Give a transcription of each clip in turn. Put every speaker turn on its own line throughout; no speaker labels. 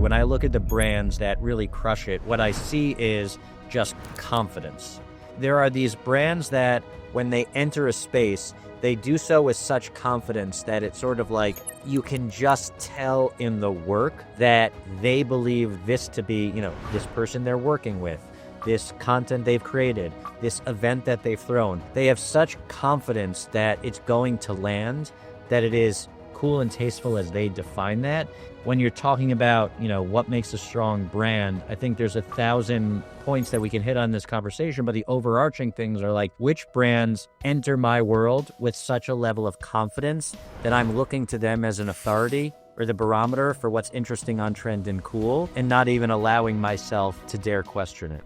when I look at the brands that really crush it, what I see is just confidence. There are these brands that when they enter a space, they do so with such confidence that it's sort of like you can just tell in the work that they believe this to be, this person they're working with, this content they've created, this event that they've thrown. They have such confidence that it's going to land, that it is cool and tasteful as they define that. When you're talking about, what makes a strong brand, I think there's 1,000 points that we can hit on this conversation, but the overarching things are like, which brands enter my world with such a level of confidence that I'm looking to them as an authority or the barometer for what's interesting, on trend, and cool, and not even allowing myself to dare question it.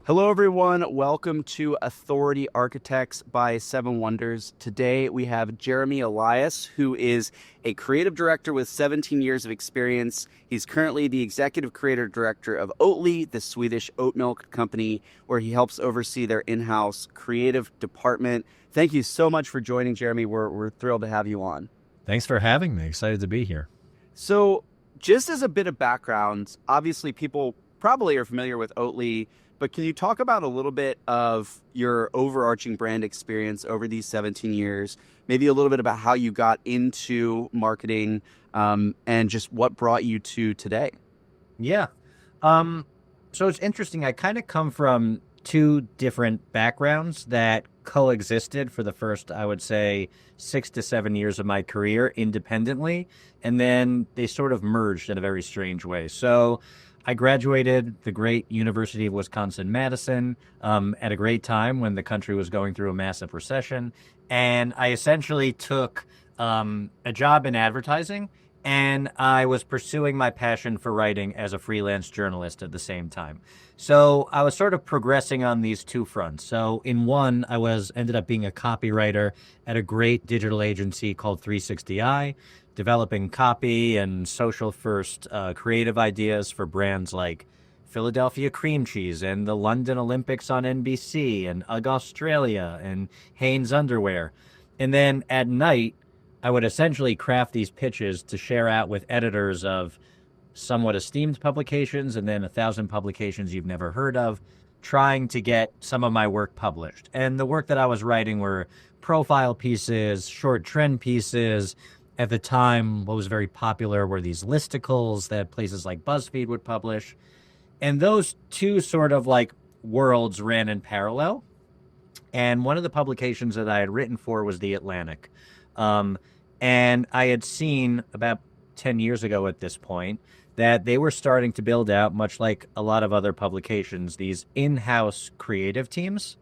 Hello, everyone. Welcome to Authority Architects by Seven Wonders. Today, we have Jeremy Elias, who is a creative director with 17 years of experience. He's currently the executive creative director of Oatly, the Swedish oat milk company, where he helps oversee their in-house creative department. Thank you so much for joining, Jeremy. We're thrilled to have you on.
Thanks for having me. Excited to be here.
So, just as a bit of background, obviously people probably are familiar with Oatly, but can you talk about a little bit of your overarching brand experience over these 17 years, maybe a little bit about how you got into marketing and just what brought you to today?
Yeah. So it's interesting. I kind of come from two different backgrounds that coexisted for the first, I would say, 6 to 7 years of my career independently. And then they sort of merged in a very strange way. So I graduated the great University of Wisconsin-Madison at a great time when the country was going through a massive recession. And I essentially took a job in advertising, and I was pursuing my passion for writing as a freelance journalist at the same time. So I was sort of progressing on these two fronts. So in one, I ended up being a copywriter at a great digital agency called 360i, developing copy and social first creative ideas for brands like Philadelphia cream cheese and the London Olympics on NBC and UGG Australia and Hanes underwear. And then at night, I would essentially craft these pitches to share out with editors of somewhat esteemed publications and then 1,000 publications you've never heard of, trying to get some of my work published. And the work that I was writing were profile pieces, short trend pieces. At the time, what was very popular were these listicles that places like BuzzFeed would publish. And those two sort of like worlds ran in parallel. And one of the publications that I had written for was The Atlantic. And I had seen about 10 years ago at this point that they were starting to build out, much like a lot of other publications, these in-house creative teams.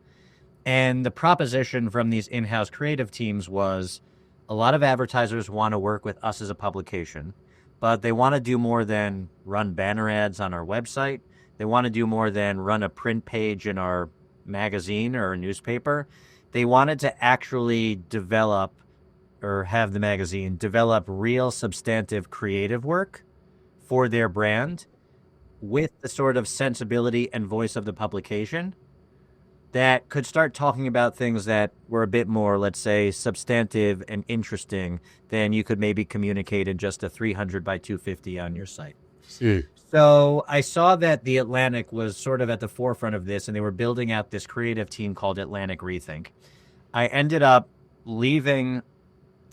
And the proposition from these in-house creative teams was, a lot of advertisers want to work with us as a publication, but they want to do more than run banner ads on our website. They want to do more than run a print page in our magazine or a newspaper. They wanted to actually develop or have the magazine develop real substantive creative work for their brand with the sort of sensibility and voice of the publication that could start talking about things that were a bit more, let's say, substantive and interesting than you could maybe communicate in just a 300 by 250 on your site. So I saw that The Atlantic was sort of at the forefront of this, and they were building out this creative team called Atlantic Rethink. I ended up leaving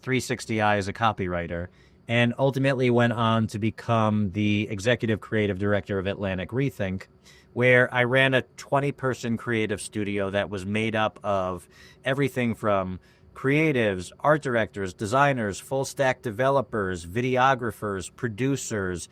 360i as a copywriter and ultimately went on to become the executive creative director of Atlantic Rethink, where I ran a 20-person creative studio that was made up of everything from creatives, art directors, designers, full-stack developers, videographers, producers,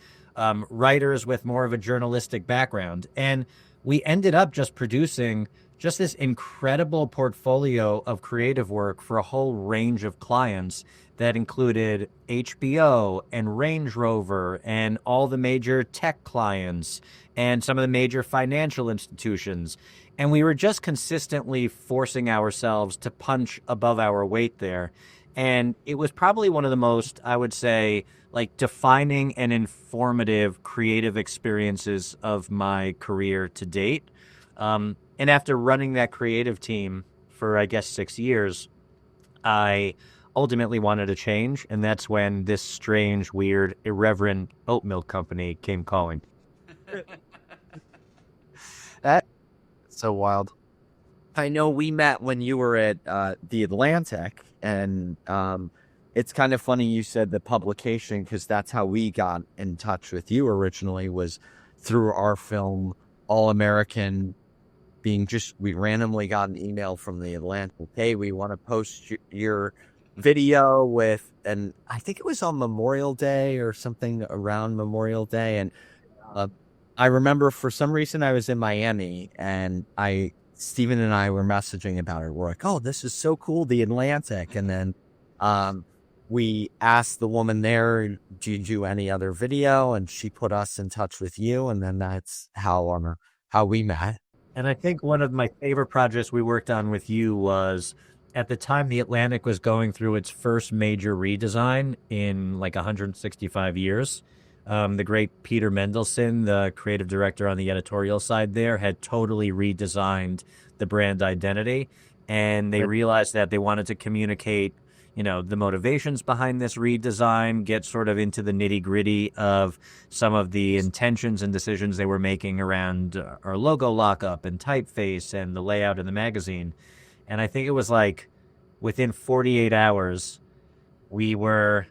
writers with more of a journalistic background. And we ended up just producing just this incredible portfolio of creative work for a whole range of clients that included HBO and Range Rover and all the major tech clients and some of the major financial institutions. And we were just consistently forcing ourselves to punch above our weight there. And it was probably one of the most, I would say, like defining and informative creative experiences of my career to date. And after running that creative team for, I guess, 6 years, I ultimately wanted to change. And that's when this strange, weird, irreverent oat milk company came calling.
That's so wild.
I know we met when you were at the Atlantic, and it's kind of funny you said the publication, because that's how we got in touch with you originally, was through our film All American. We randomly got an email from the Atlantic. Hey, we want to post your video with, and I think it was on Memorial Day or something around Memorial Day. And I remember for some reason I was in Miami, and Steven and I were messaging about it. We're like, oh, this is so cool, the Atlantic. And then we asked the woman there, do you do any other video? And she put us in touch with you. And then that's how we met.
And I think one of my favorite projects we worked on with you was, at the time, the Atlantic was going through its first major redesign in like 165 years. The great Peter Mendelsohn, the creative director on the editorial side there, had totally redesigned the brand identity. And they realized that they wanted to communicate, the motivations behind this redesign, get sort of into the nitty gritty of some of the intentions and decisions they were making around our logo lockup and typeface and the layout of the magazine. And I think it was like within 48 hours, we were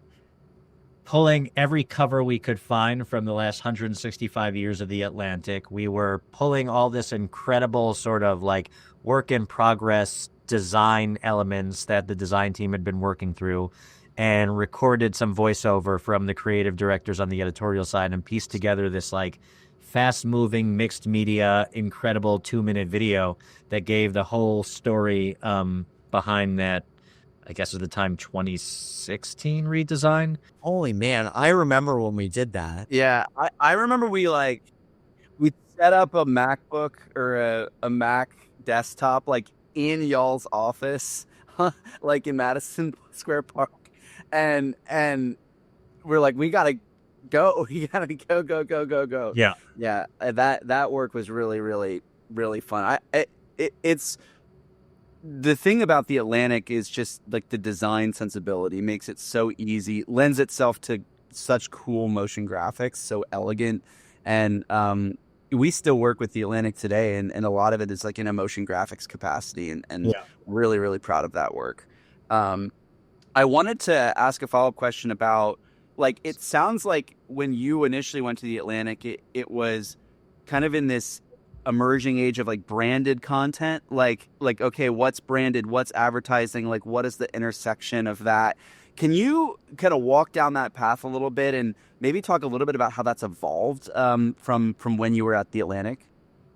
pulling every cover we could find from the last 165 years of the Atlantic. We were pulling all this incredible sort of like work in progress design elements that the design team had been working through, and recorded some voiceover from the creative directors on the editorial side, and pieced together this like fast moving mixed media, incredible 2-minute video that gave the whole story behind that, I guess at the time, 2016 redesign.
Holy man, I remember when we did that.
Yeah, I remember we set up a MacBook or a Mac desktop like in y'all's office, like in Madison Square Park, and we're like, we gotta go, go. Yeah. That work was really, really, really fun. It's the thing about the Atlantic is just like the design sensibility makes it so easy, lends itself to such cool motion graphics, so elegant. And we still work with the Atlantic today, and a lot of it is like in a motion graphics capacity, and really, really proud of that work. I wanted to ask a follow-up question about, like, it sounds like when you initially went to the Atlantic, it was kind of in this emerging age of like branded content, like okay, what's branded, what's advertising, like what is the intersection of that? Can you kind of walk down that path a little bit and maybe talk a little bit about how that's evolved from when you were at the Atlantic?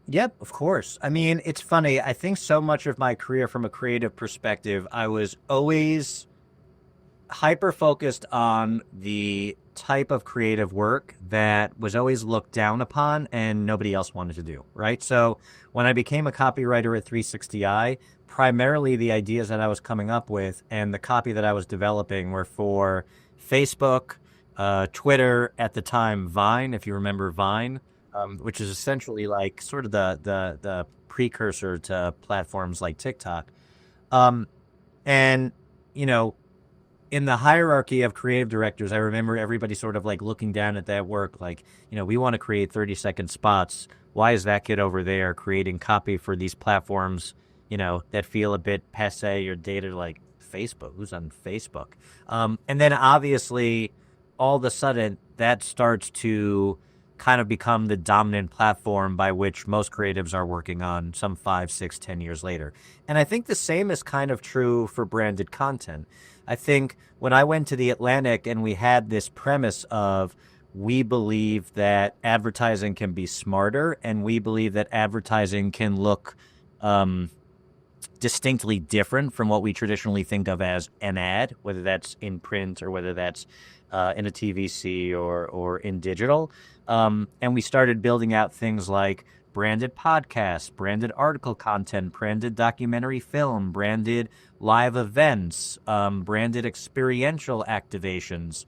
Yep, of course. I mean, it's funny. I think so much of my career from a creative perspective, I was always hyper focused on the type of creative work that was always looked down upon and nobody else wanted to do, right? So when I became a copywriter at 360i, primarily the ideas that I was coming up with and the copy that I was developing were for Facebook, Twitter, at the time Vine, if you remember Vine, which is essentially like sort of the precursor to platforms like TikTok. And, in the hierarchy of creative directors, I remember everybody sort of like looking down at that work like, we want to create 30-second spots. Why is that kid over there creating copy for these platforms, that feel a bit passe or dated, like Facebook? Who's on Facebook? And then obviously all of a sudden that starts to kind of become the dominant platform by which most creatives are working on some 5, 6, 10 years later. And I think the same is kind of true for branded content. I think when I went to the Atlantic and we had this premise of, we believe that advertising can be smarter, and we believe that advertising can look distinctly different from what we traditionally think of as an ad, whether that's in print or whether that's in a TVC or in digital. And we started building out things like branded podcasts, branded article content, branded documentary film, branded live events, branded experiential activations.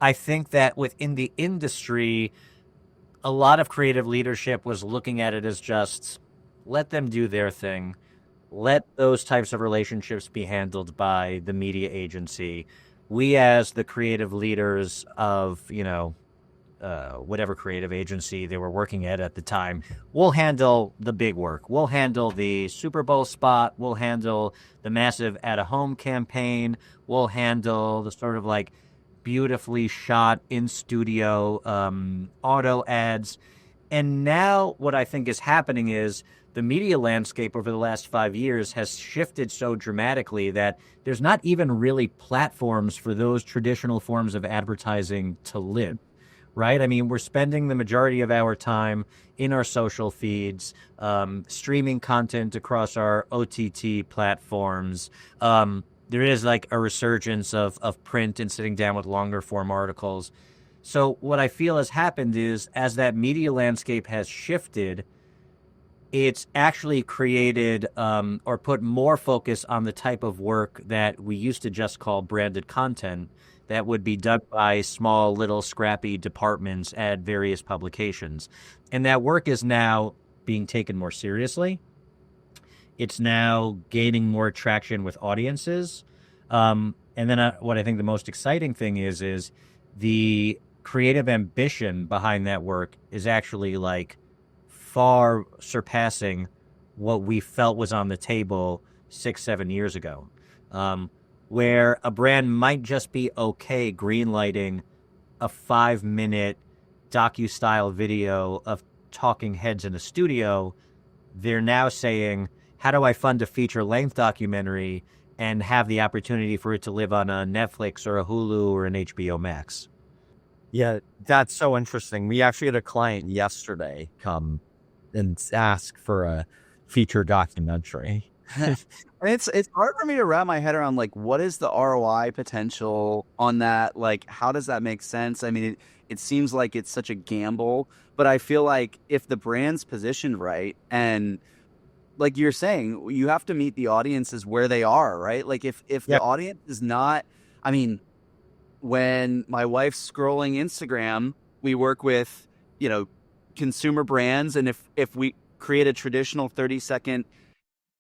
I think that within the industry, a lot of creative leadership was looking at it as just let them do their thing. Let those types of relationships be handled by the media agency. We, as the creative leaders of, whatever creative agency they were working at the time, we'll handle the big work. We'll handle the Super Bowl spot. We'll handle the massive at-a-home campaign. We'll handle the sort of like beautifully shot in studio auto ads. And now what I think is happening is the media landscape over the last 5 years has shifted so dramatically that there's not even really platforms for those traditional forms of advertising to live, right? I mean, we're spending the majority of our time in our social feeds, streaming content across our OTT platforms. There is like a resurgence of print and sitting down with longer form articles. So what I feel has happened is as that media landscape has shifted, it's actually created or put more focus on the type of work that we used to just call branded content that would be done by small, little, scrappy departments at various publications. And that work is now being taken more seriously. It's now gaining more traction with audiences. And then what I think the most exciting thing is the creative ambition behind that work is actually like far surpassing what we felt was on the table 6-7 years ago, where a brand might just be okay greenlighting a 5-minute docu-style video of talking heads in a studio. They're now saying, how do I fund a feature-length documentary and have the opportunity for it to live on a Netflix or a Hulu or an HBO Max?
Yeah, that's so interesting. We actually had a client yesterday come and ask for a feature documentary.
And it's hard for me to wrap my head around like what is the ROI potential on that? Like how does that make sense? I mean, it seems like it's such a gamble, but I feel like if the brand's positioned right and like you're saying, you have to meet the audiences where they are, right? Like if the audience is not, I mean, when my wife's scrolling Instagram, we work with, consumer brands. And if we create a traditional 30-second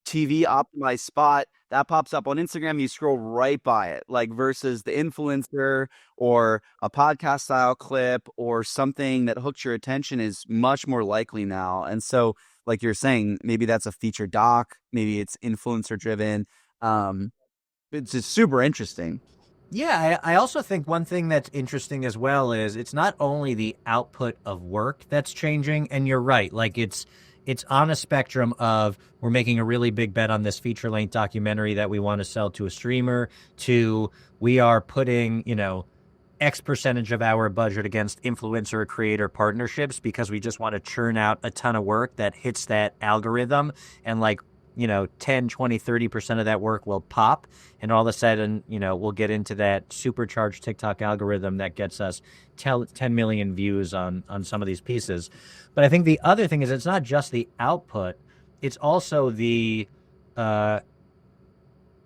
TV optimized spot, that pops up on Instagram, you scroll right by it, like versus the influencer or a podcast style clip or something that hooks your attention is much more likely now. And so, like you're saying, maybe that's a feature doc, maybe it's influencer driven. It's just super interesting.
Yeah, I also think one thing that's interesting as well is it's not only the output of work that's changing, and you're right, like it's on a spectrum of we're making a really big bet on this feature-length documentary that we want to sell to a streamer, to we are putting, X percentage of our budget against influencer creator partnerships because we just want to churn out a ton of work that hits that algorithm and 10, 20, 30% of that work will pop. And all of a sudden, we'll get into that supercharged TikTok algorithm that gets us 10 million views on some of these pieces. But I think the other thing is it's not just the output, it's also the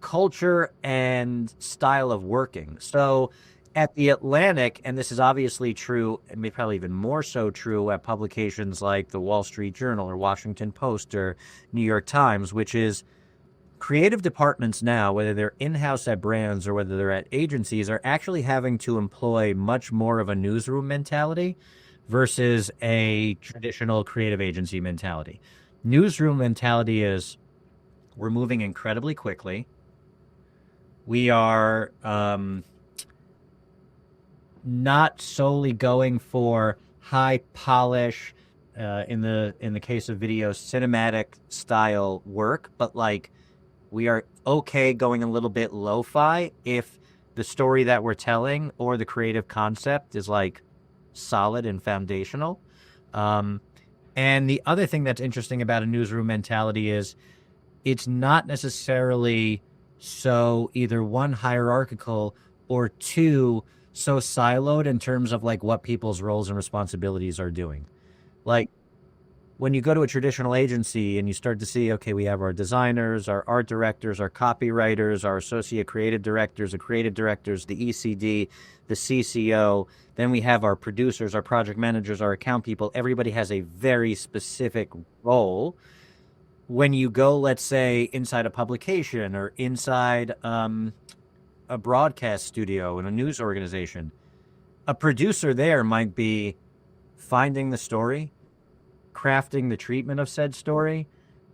culture and style of working. So at the Atlantic, and this is obviously true, and maybe probably even more so true at publications like the Wall Street Journal or Washington Post or New York Times, which is creative departments now, whether they're in-house at brands or whether they're at agencies, are actually having to employ much more of a newsroom mentality versus a traditional creative agency mentality. Newsroom mentality is we're moving incredibly quickly. We are not solely going for high polish, in the case of video, cinematic style work, but like we are okay going a little bit lo-fi if the story that we're telling or the creative concept is like solid and foundational. And the other thing that's interesting about a newsroom mentality is it's not necessarily so either one hierarchical or two so siloed in terms of like what people's roles and responsibilities are doing. Like when you go to a traditional agency and you start to see, okay, we have our designers, our art directors, our copywriters, our associate creative directors, the ECD, the CCO, then we have our producers, our project managers, our account people. Everybody has a very specific role. When you go, let's say, inside a publication or inside a broadcast studio in a news organization, a producer there might be finding the story, crafting the treatment of said story,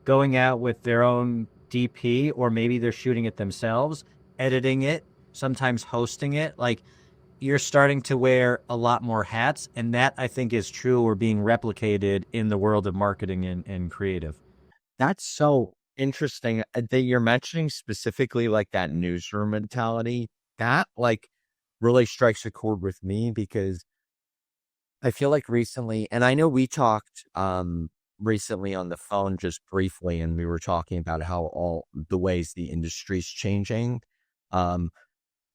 going out with their own DP, or maybe they're shooting it themselves, editing it, sometimes hosting it. Like, you're starting to wear a lot more hats, and that I think is true or being replicated in the world of marketing and creative.
That's so interesting that you're mentioning specifically like that newsroom mentality. That like really strikes a chord with me because I feel like recently, and I know we talked recently on the phone just briefly, and we were talking about how all the ways the industry's changing, um,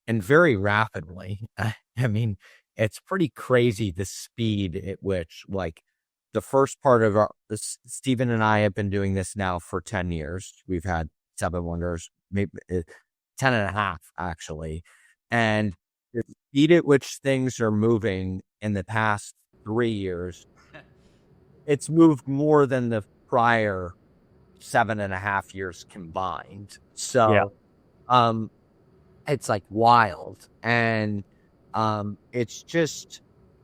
and very rapidly. I mean, it's pretty crazy the speed at which like the first part of Stephen and I have been doing this now for 10 years. We've had Seven Wonders, maybe 10 and a half actually. And the speed at which things are moving in the past 3 years, it's moved more than the prior 7.5 years combined.
Yeah.
So, it's like wild. And, it's just,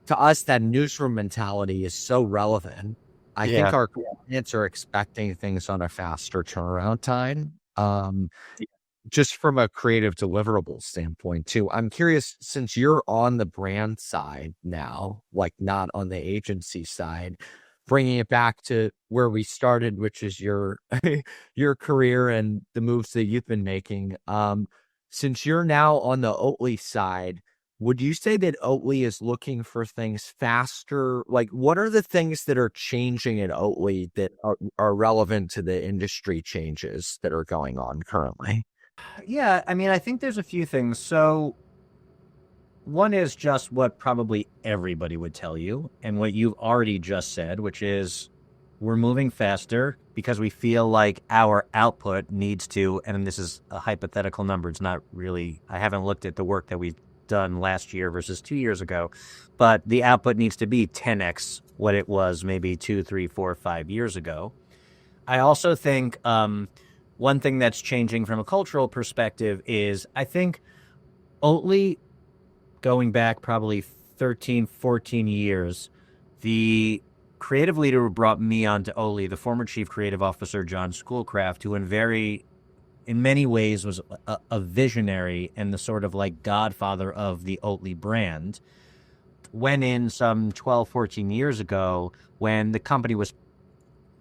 to us, that newsroom mentality is so relevant. I think our clients are expecting things on a faster turnaround time. Just from a creative deliverable standpoint too. I'm curious, since you're on the brand side now, like not on the agency side, bringing it back to where we started, which is your your career and the moves that you've been making. Since you're now on the Oatly side, would you say that Oatly is looking for things faster? Like, what are the things that are changing at Oatly that are relevant to the industry changes that are going on currently?
Yeah, I mean, I think there's a few things. So, one is just what probably everybody would tell you, and what you've already just said, which is we're moving faster because we feel like our output needs to, and this is a hypothetical number, it's not really, I haven't looked at the work that we've done last year versus 2 years ago, but the output needs to be 10x what it was maybe 2, 3, 4, 5 years ago. I also think one thing that's changing from a cultural perspective is I think Oatly, going back probably 13, 14 years, the creative leader who brought me onto Oatly, the former chief creative officer, John Schoolcraft, who in many ways was a visionary and the sort of like godfather of the Oatly brand, went in some 12, 14 years ago when the company was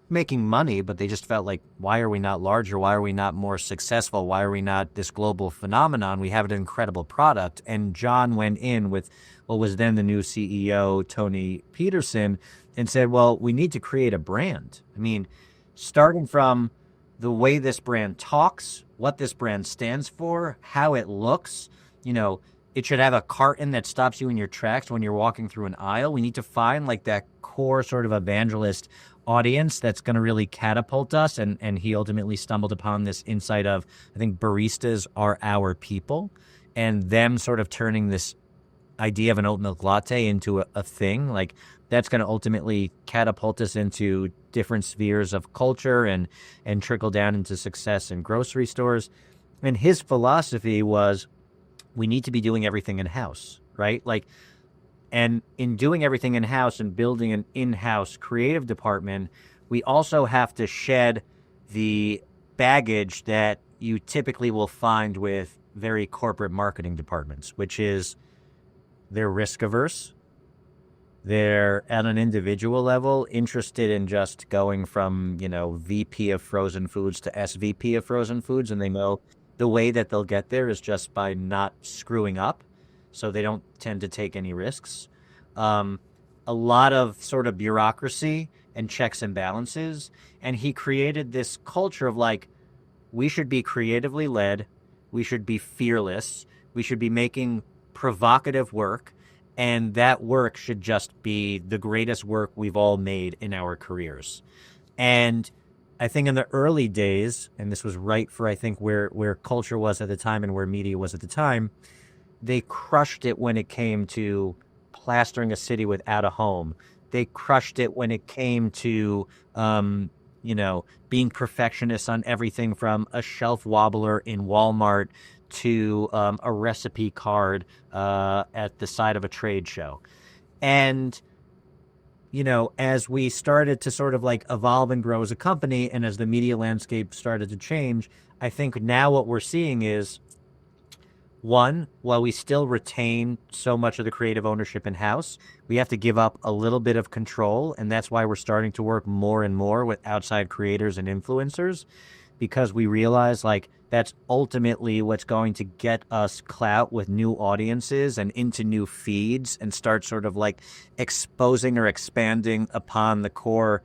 making money, but they just felt like, why are we not larger? Why are we not more successful? Why are we not this global phenomenon? We have an incredible product. And John went in with what was then the new CEO, Tony Peterson, and said, well, we need to create a brand. I mean, starting from the way this brand talks, what this brand stands for, how it looks, it should have a carton that stops you in your tracks when you're walking through an aisle. We need to find like that core sort of evangelist audience that's going to really catapult us. And he ultimately stumbled upon this insight of, I think baristas are our people, and them sort of turning this idea of an oat milk latte into a thing. Like, that's going to ultimately catapult us into different spheres of culture and trickle down into success in grocery stores. And his philosophy was, we need to be doing everything in-house, right? Like, and in doing everything in-house and building an in-house creative department, we also have to shed the baggage that you typically will find with very corporate marketing departments, which is they're risk averse. They're at an individual level interested in just going from, VP of frozen foods to SVP of frozen foods. And they know the way that they'll get there is just by not screwing up. So they don't tend to take any risks. A lot of sort of bureaucracy and checks and balances. And he created this culture of like, we should be creatively led. We should be fearless. We should be making provocative work. And that work should just be the greatest work we've all made in our careers. And I think in the early days, and this was right for I think where culture was at the time and where media was at the time, they crushed it when it came to plastering a city without a home. They crushed it when it came to, being perfectionists on everything from a shelf wobbler in Walmart to a recipe card at the side of a trade show. And as we started to sort of like evolve and grow as a company, and as the media landscape started to change, I think now what we're seeing is, one, while we still retain so much of the creative ownership in house, we have to give up a little bit of control. And that's why we're starting to work more and more with outside creators and influencers, because we realize like that's ultimately what's going to get us clout with new audiences and into new feeds and start sort of like exposing or expanding upon the core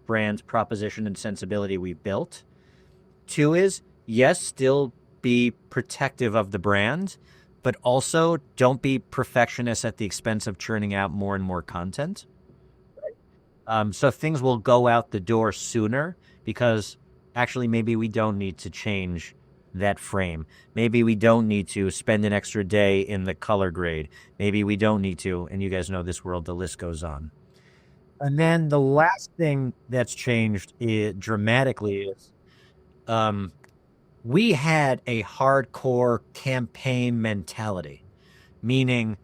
brand proposition and sensibility we've built. Two is, yes, still be protective of the brand, but also don't be perfectionists at the expense of churning out more and more content. So things will go out the door sooner because actually maybe we don't need to change that frame. Maybe we don't need to spend an extra day in the color grade. Maybe we don't need to, and you guys know this world, the list goes on. And then the last thing that's changed dramatically is we had a hardcore campaign mentality, meaning,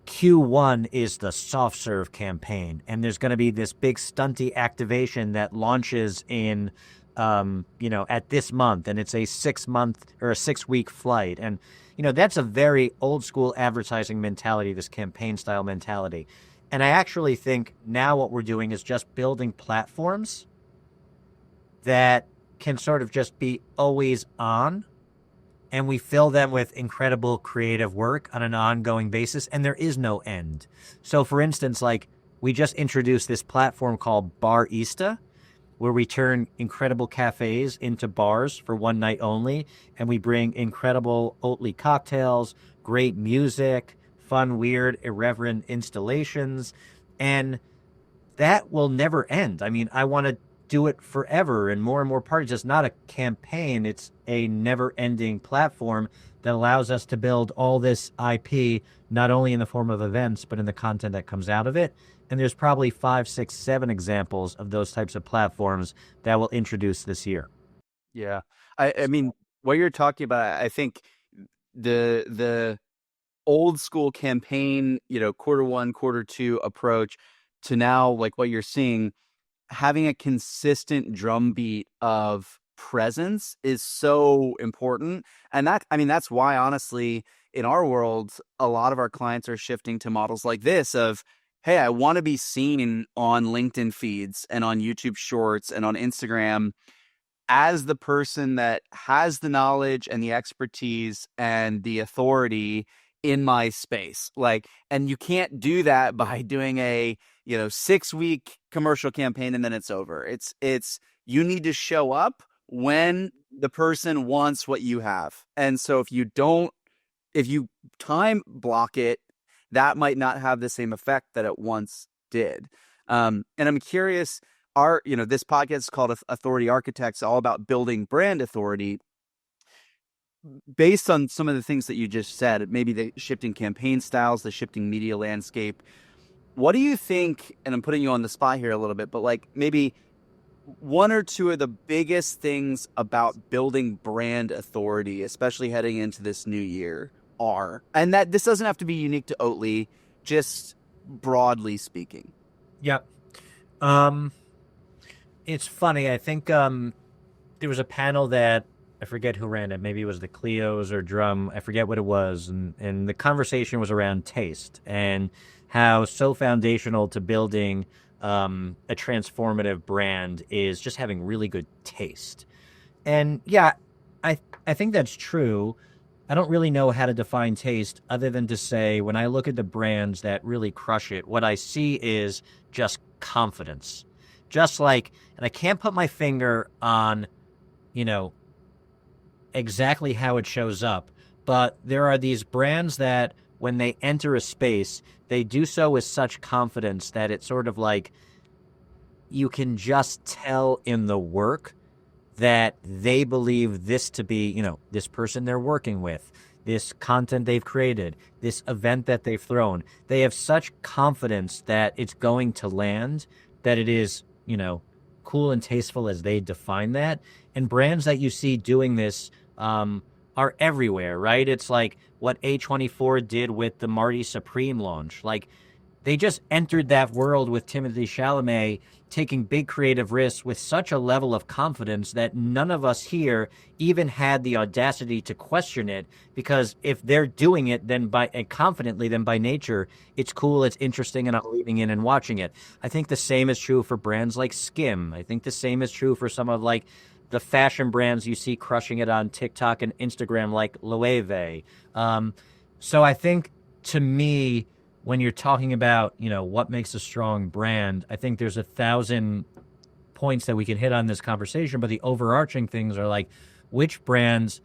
Q1 is the soft serve campaign, and there's going to be this big stunty activation that launches in, at this month, and it's a 6-month or a 6-week flight. And, that's a very old school advertising mentality, this campaign style mentality. And I actually think now what we're doing is just building platforms that can sort of just be always on, and we fill them with incredible creative work on an ongoing basis, and there is no end. So for instance, like we just introduced this platform called Barista, where we turn incredible cafes into bars for one night only, and we bring incredible Oatly cocktails, great music, fun, weird, irreverent installations, and that will never end. I mean, I want to do it forever and more parties. It's not a campaign. It's a never-ending platform that allows us to build all this IP, not only in the form of events, but in the content that comes out of it. And there's probably 5, 6, 7 examples of those types of platforms that we'll introduce this year.
Yeah. I mean, what you're talking about, I think the old school campaign, quarter one, quarter two approach to now, like what you're seeing, having a consistent drumbeat of presence is so important. And that's why, honestly, in our world, a lot of our clients are shifting to models like this of, hey, I want to be seen on LinkedIn feeds and on YouTube Shorts and on Instagram as the person that has the knowledge and the expertise and the authority in my space. And you can't do that by doing a 6-week commercial campaign and then it's over. It's you need to show up when the person wants what you have. And so if you time block it, that might not have the same effect that it once did. And I'm curious, this podcast is called Authority Architects, all about building brand authority. Based on some of the things that you just said, maybe the shifting campaign styles, the shifting media landscape, what do you think, and I'm putting you on the spot here a little bit, but like maybe one or two of the biggest things about building brand authority, especially heading into this new year, are, and that this doesn't have to be unique to Oatly, just broadly speaking?
Yep. It's funny. I think there was a panel that I forget who ran it. Maybe it was the Clios or Drum. I forget what it was. And the conversation was around taste and how so foundational to building a transformative brand is just having really good taste. And yeah, I think that's true. I don't really know how to define taste other than to say when I look at the brands that really crush it, what I see is just confidence. Just like, and I can't put my finger on, exactly how it shows up, but there are these brands that when they enter a space, they do so with such confidence that it's sort of like you can just tell in the work that they believe this to be, this person they're working with, this content they've created, this event that they've thrown. They have such confidence that it's going to land, that it is, cool and tasteful as they define that. And brands that you see doing this are everywhere, right? It's like what A24 did with the Marty Supreme launch. Like, they just entered that world with Timothée Chalamet, taking big creative risks with such a level of confidence that none of us here even had the audacity to question it, because if they're doing it confidently, then by nature, it's cool, it's interesting, and I'm leaning in and watching it. I think the same is true for brands like Skim. I think the same is true for some of like the fashion brands you see crushing it on TikTok and Instagram like Loewe. So I think, to me, when you're talking about, what makes a strong brand, I think there's 1,000 points that we can hit on this conversation, but the overarching things are like, which brands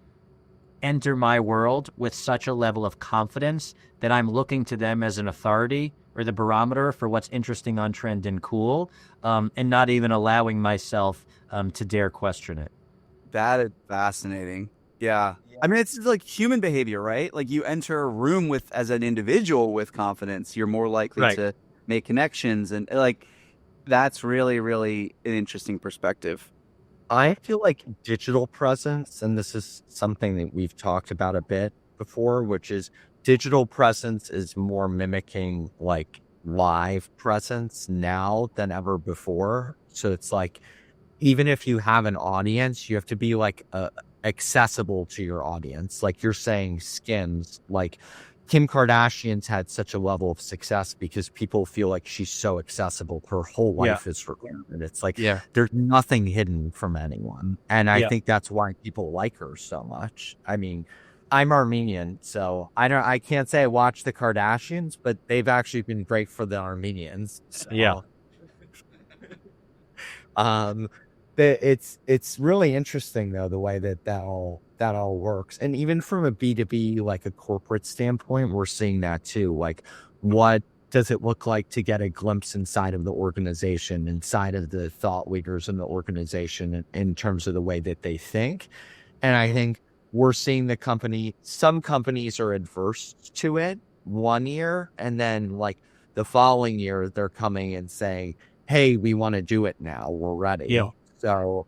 enter my world with such a level of confidence that I'm looking to them as an authority or the barometer for what's interesting, on trend, and cool, and not even allowing myself to dare question it.
That is fascinating. Yeah. I mean, it's like human behavior, right? Like, you enter a room as an individual with confidence, you're more likely to make connections. And like, that's really, really an interesting perspective.
I feel like digital presence, and this is something that we've talked about a bit before, which is digital presence is more mimicking like live presence now than ever before. So it's like, even if you have an audience, you have to be like accessible to your audience. Like you're saying, Skims, like Kim Kardashian's had such a level of success because people feel like she's so accessible. Her whole life is for them. And it's like, there's nothing hidden from anyone. And I think that's why people like her so much. I mean, I'm Armenian, so I can't say I watch the Kardashians, but they've actually been great for the Armenians. So. It's really interesting though, the way that all works. And even from a B2B, like a corporate standpoint, we're seeing that too. Like, what does it look like to get a glimpse inside of the organization, inside of the thought leaders in the organization, in terms of the way that they think? And I think we're seeing some companies are adverse to it one year, and then like the following year, they're coming and saying, hey, we want to do it now. We're ready.
Yeah.
So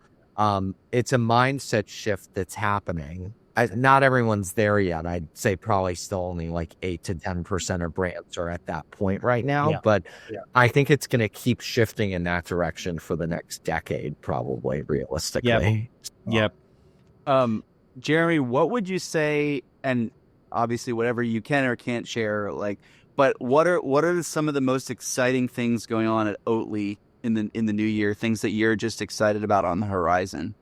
it's a mindset shift that's happening. Not everyone's there yet. I'd say probably still only like 8 to 10% of brands are at that point right now.
Yeah.
But I think it's going to keep shifting in that direction for the next decade, probably, realistically.
Yep.
Jeremy, what would you say, and obviously whatever you can or can't share, like, but what are some of the most exciting things going on at Oatly in the new year, things that you're just excited about on the horizon?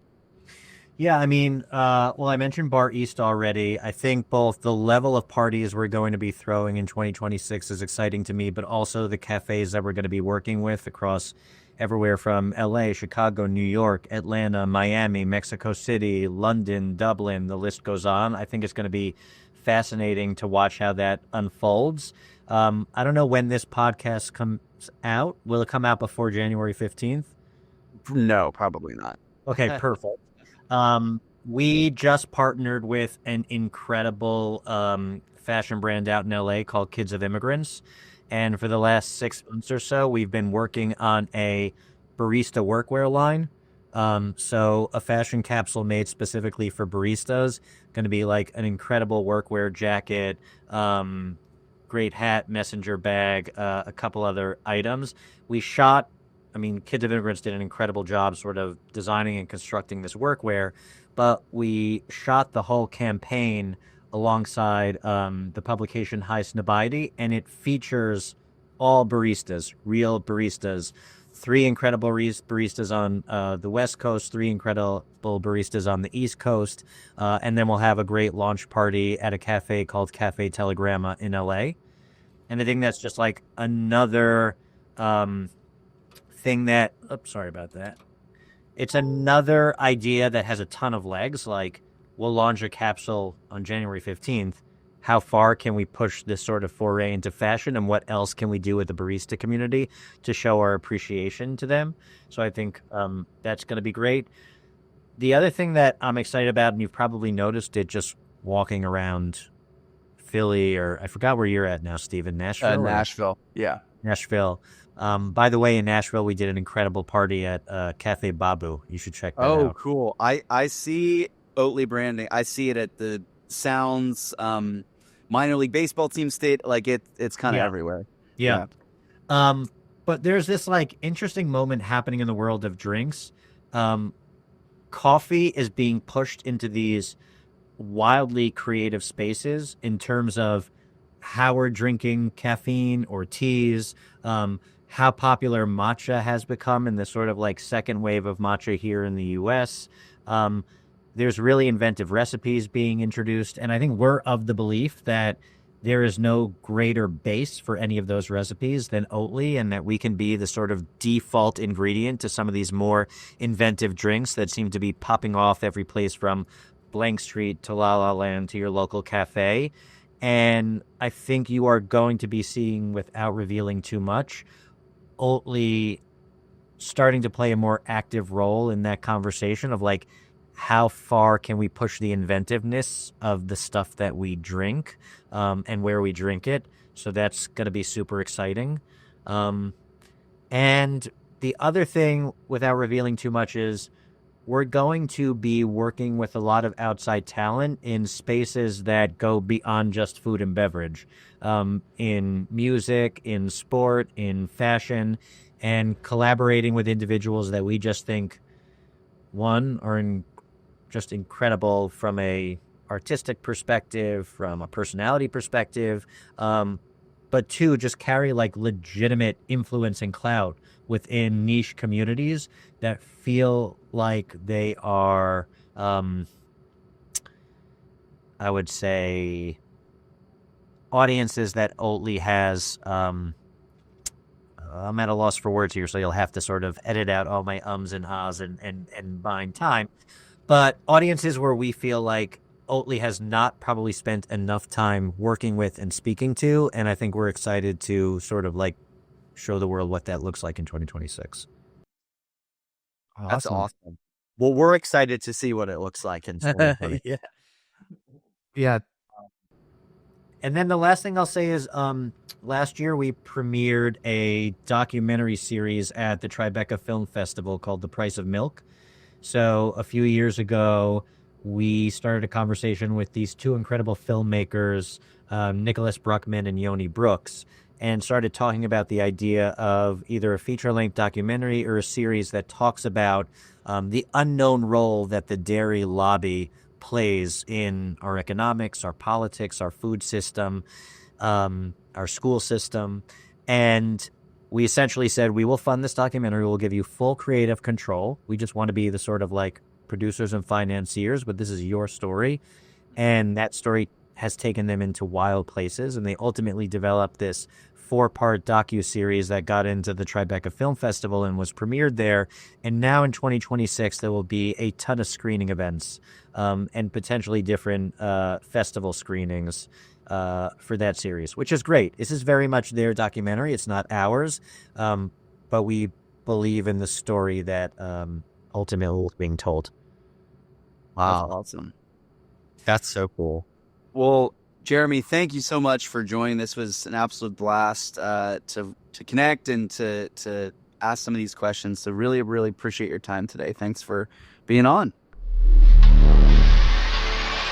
Yeah, I mean, well, I mentioned Bar East already. I think both the level of parties we're going to be throwing in 2026 is exciting to me, but also the cafes that we're going to be working with across everywhere from LA, Chicago, New York, Atlanta, Miami, Mexico City, London, Dublin, the list goes on. I think it's going to be fascinating to watch how that unfolds. I don't know when this podcast comes out. Will it come out before January 15th?
No, probably not.
Okay, perfect. We just partnered with an incredible fashion brand out in LA called Kids of Immigrants. And for the last 6 months or so, we've been working on a barista workwear line. So a fashion capsule made specifically for baristas, going to be like an incredible workwear jacket, great hat, messenger bag, a couple other items. Kids of Immigrants did an incredible job sort of designing and constructing this workwear, but we shot the whole campaign alongside the publication High Snobiety, and it features all baristas, real baristas. 3 incredible baristas on the West Coast, 3 incredible baristas on the East Coast, and then we'll have a great launch party at a cafe called Cafe Telegramma in LA. And I think that's just like another thing that, sorry about that. It's another idea that has a ton of legs. Like, we'll launch a capsule on January 15th. how far can we push this sort of foray into fashion, and what else can we do with the barista community to show our appreciation to them. So I think that's going to be great. The other thing that I'm excited about, and you've probably noticed it just walking around Philly, or I forgot where you're at now, Steve, in Nashville?
Nashville. Yeah.
Nashville. By the way, in Nashville, we did an incredible party at Cafe Babu. You should check that
Oh,
out.
cool. I see Oatly branding. I see it at the Sounds minor league baseball team state. Like it's kind of
Yeah.
everywhere.
Yeah. But there's this like interesting moment happening in the world of drinks. Coffee is being pushed into these wildly creative spaces in terms of how we're drinking caffeine or teas, how popular matcha has become in the sort of like second wave of matcha here in the US. There's really inventive recipes being introduced. And I think we're of the belief that there is no greater base for any of those recipes than Oatly, and that we can be the sort of default ingredient to some of these more inventive drinks that seem to be popping off every place from Blank Street to La La Land to your local cafe. And I think you are going to be seeing, without revealing too much, Oatly starting to play a more active role in that conversation of like, how far can we push the inventiveness of the stuff that we drink, and where we drink it. So that's going to be super exciting. And the other thing, without revealing too much, is we're going to be working with a lot of outside talent in spaces that go beyond just food and beverage, in music, in sport, in fashion, and collaborating with individuals that we just think, one, are just incredible from a artistic perspective, from a personality perspective, but two, just carry like legitimate influence and clout within niche communities that feel like they are, I would say, audiences that Oatly has. I'm at a loss for words here, so you'll have to sort of edit out all my ums and ahs and buying time. But audiences where we feel like Oatly has not probably spent enough time working with and speaking to, and I think we're excited to sort of like show the world what that looks like in 2026.
That's awesome. Well, we're excited to see what it looks like in 2020.
Yeah.
Yeah.
And then the last thing I'll say is, last year we premiered a documentary series at the Tribeca Film Festival called The Price of Milk. So a few years ago, we started a conversation with these two incredible filmmakers, Nicholas Bruckman and Yoni Brooks, and started talking about the idea of either a feature-length documentary or a series that talks about the unknown role that the dairy lobby plays in our economics, our politics, our food system, our school system. And we essentially said, we will fund this documentary. We'll give you full creative control. We just want to be the sort of like producers and financiers, but this is your story. And that story has taken them into wild places. And they ultimately developed this 4-part docu-series that got into the Tribeca Film Festival and was premiered there. And now in 2026, there will be a ton of screening events, and potentially different festival screenings for that series, which is great. This is very much their documentary. It's not ours, but we believe in the story that ultimately is being told.
Wow. That's awesome.
That's so cool.
Well, Jeremy, thank you so much for joining. This was an absolute blast to connect and to ask some of these questions. So really, really appreciate your time today. Thanks for being on.